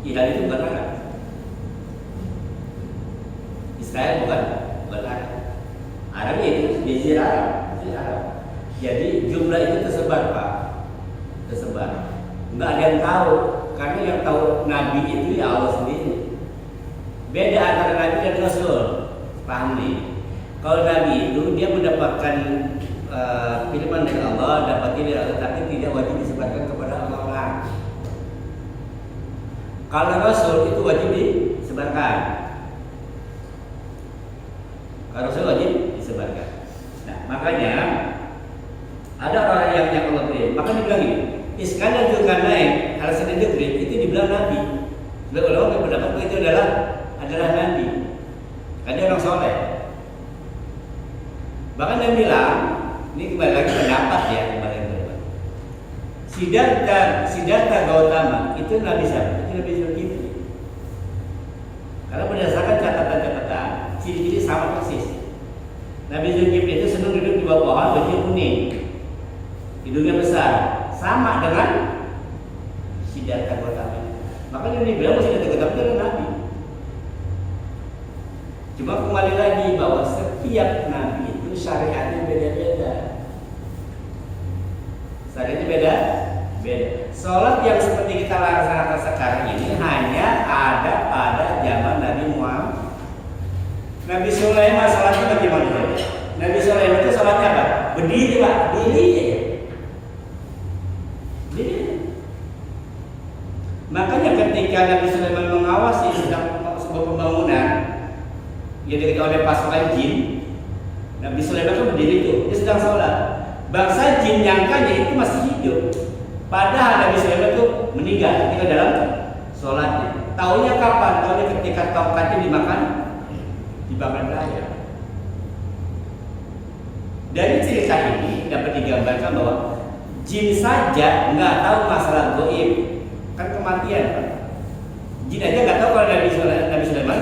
Iran itu bukan Arab. Israel bukan Arab. Arab itu Jazirah Arab. Jadi jumlah itu tersebar, Pak. Tersebar. Nggak ada yang tahu, karena yang tahu Nabi itu ya Allah sendiri. Beda antara Nabi dan Rasul. Paham nih? Kalau Nabi itu dia mendapatkan firman dari Allah, dapat dari Allah, tapi tidak wajib disebarkan kepada orang-orang. Kalau Rasul itu wajib disebarkan. Kalau Rasul wajib disebarkan. Nah, makanya ada orang yang Allah beri. Maka dibilang ini, Iskandar Dzulkarnain Al-Sindikri itu dibilang Nabi. Sebagai ulama yang berpendapat bahwa itu adalah Nabi. Karena dia orang soleh. Bahkan dia bilang, ini kembali lagi pendapat ya, Siddhartha Gautama itu Nabi siapa? Itu Nabi Zulkifli. Karena berdasarkan catatan-catatan, ciri-ciri sama persis. Nabi Zulkifli itu senang duduk di bawah pohon baju kuning, hidungnya besar, sama dengan Siddhartha Gautama. Makanya dia bilang Siddhartha Gautama itu adalah Nabi. Cuma kembali lagi bahwa setiap Nabi itu syariatnya beda-beda. Syariatnya beda. Sholat yang seperti kita laksanakan sekarang ini hanya ada pada zaman Nabi Muhammad. Nabi Sulaiman sholatnya bagaimana? Nabi Sulaiman itu sholatnya apa? Berdiri, Pak. Berdiri aja. Berdiri. Makanya ketika Nabi Sulaiman mengawasi sedang sebuah pembangunan yang diketuai oleh pasukan jin, Nabi Sulaiman itu berdiri itu, dia sedang sholat. Bangsa jin nyangkanya itu masih hidup, padahal Nabi Sulaiman itu meninggal ketika dalam sholatnya. Taunya kapan? Taunya ketika tongkatnya dibakar raya. Dari cerita ini dapat digambarkan bahwa jin saja nggak tahu masalah gaib, kan kematian, Pak. Jin aja nggak tahu kalau Nabi Sulaiman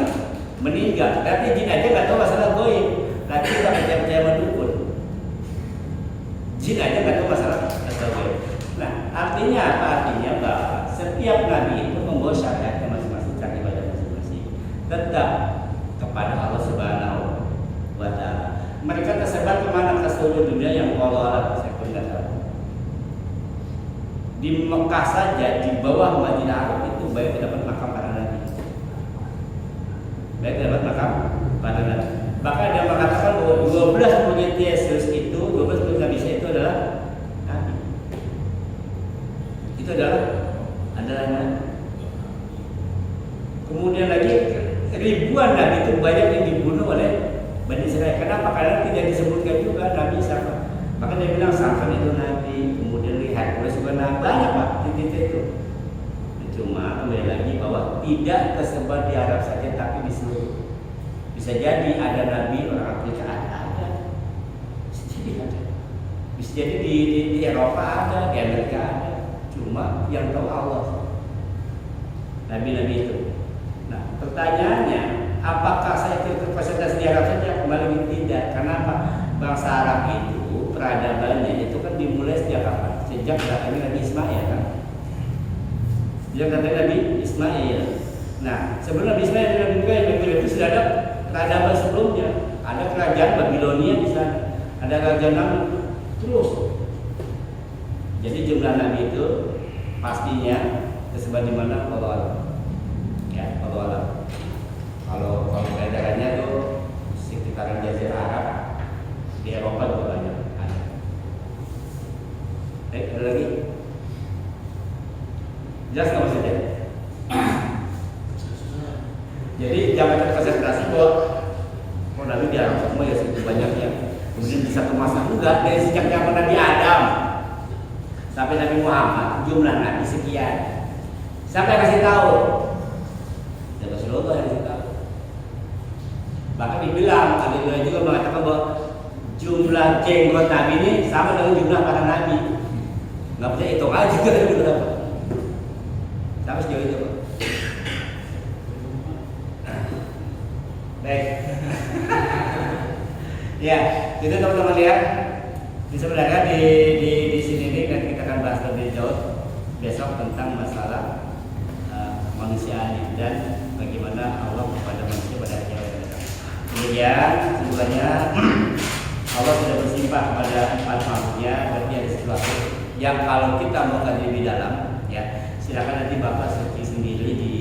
meninggal, tapi jin aja nggak tahu masalah gaib. Lagi kita percaya mendukun. Jin aja nggak tahu masalah gaib. Nah, artinya apa? Artinya bahwa setiap nabi itu membawa syariatnya masing-masing, cara ibadah masing-masing, tetap kepada Allah Subhanahu wa Ta'ala. Mereka tersebar kemana? Ke seluruh dunia yang Allah saya pun tidak tahu. Di Mekah saja, di bawah Madinah Arab itu banyak terdapat makam para nabi. Banyak terdapat makam para nabi. Bahkan ada yang mengatakan bahwa 12 murid Yesus itu, 12 murid Nabi Isa itu adalah nabi. Itu adalah nabi. Kemudian lagi ribuan nabi itu banyak yang dibunuh oleh Bani Israel. Kenapa? Karena tidak disebutkan juga nabi siapa. Maka dia bilang Samson itu nabi, kemudian lihat oleh juga nabi, banyak Pak titik itu. Cuma kembali lagi bahwa tidak tersebar di Arab saja, tapi di seluruh. Bisa jadi ada nabi orang Afrika ada. Bisa jadi di Eropa ada, di Amerika ada. Cuma yang tahu Allah. Nabi-nabi itu. Nah, pertanyaannya, apakah saya itu terpresentasi di Arab saja? Kembali tidak. Karena apa? Bangsa Arab itu peradabannya itu kan dimulai sejak kapan? Sejak datangnya Nabi Ismail kan? Sejak datangnya Nabi Ismail. Nah, sebelum Nabi Ismail dan Nabi Ibrahim itu sudah ada peradaban sebelumnya. Ada kerajaan Babilonia di sana. Ada kerajaan Nabi terus. Jadi jumlah nabi itu pastinya tersebar di mana? Allah alam. Ya, Allah alam. Kalau peredarannya tuh sekitaran Jazirah Arab, di Eropa juga banyak ada. Ada lagi? Jelas nggak maksudnya? Jadi jangan terkonsentrasi bahwa nabi di Arab semua ya segitu banyaknya. Kemudian di satu masa juga dari sejak zaman Nabi Adam sampai Nabi Muhammad jumlah nabi sekian. Siapa yang kasih tahu? Ya Rasulullah yang kasih tahu. Bahkan dibilang, ada juga mengatakan bahwa jumlah jenggot nabi ini sama dengan jumlah para nabi. Nggak bisa hitung aja juga ada berapa. Sampai sejauh itu, Pak. Baik. Ya, itu teman-teman lihat. Sebenarnya di sini ini kan kita akan bahas lebih jauh besok tentang masalah kemanusiaan dan bagaimana Allah kepada manusia pada akhir hayat. Kemudian sebenarnya Allah sudah bersimpah kepada empat makhluknya, berarti ada sesuatu yang kalau kita mau kaji lebih dalam, ya silakan nanti Bapak searching sendiri di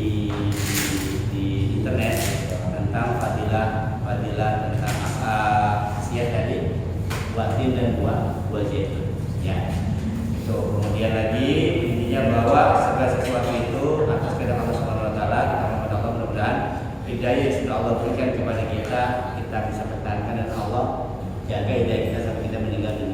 internet tentang fadilah tentang khasiat dari buah tin dan buah zaitun. Ya. Itu kemudian lagi intinya bahwa segala sesuatu itu atas kehendak Allah Subhanahu wa taala, kita mohon Allah mudah-mudahan hidayah yang sudah Allah berikan kepada kita bisa pertahankan dan Allah jaga hidayah kita sampai kita meninggal dunia.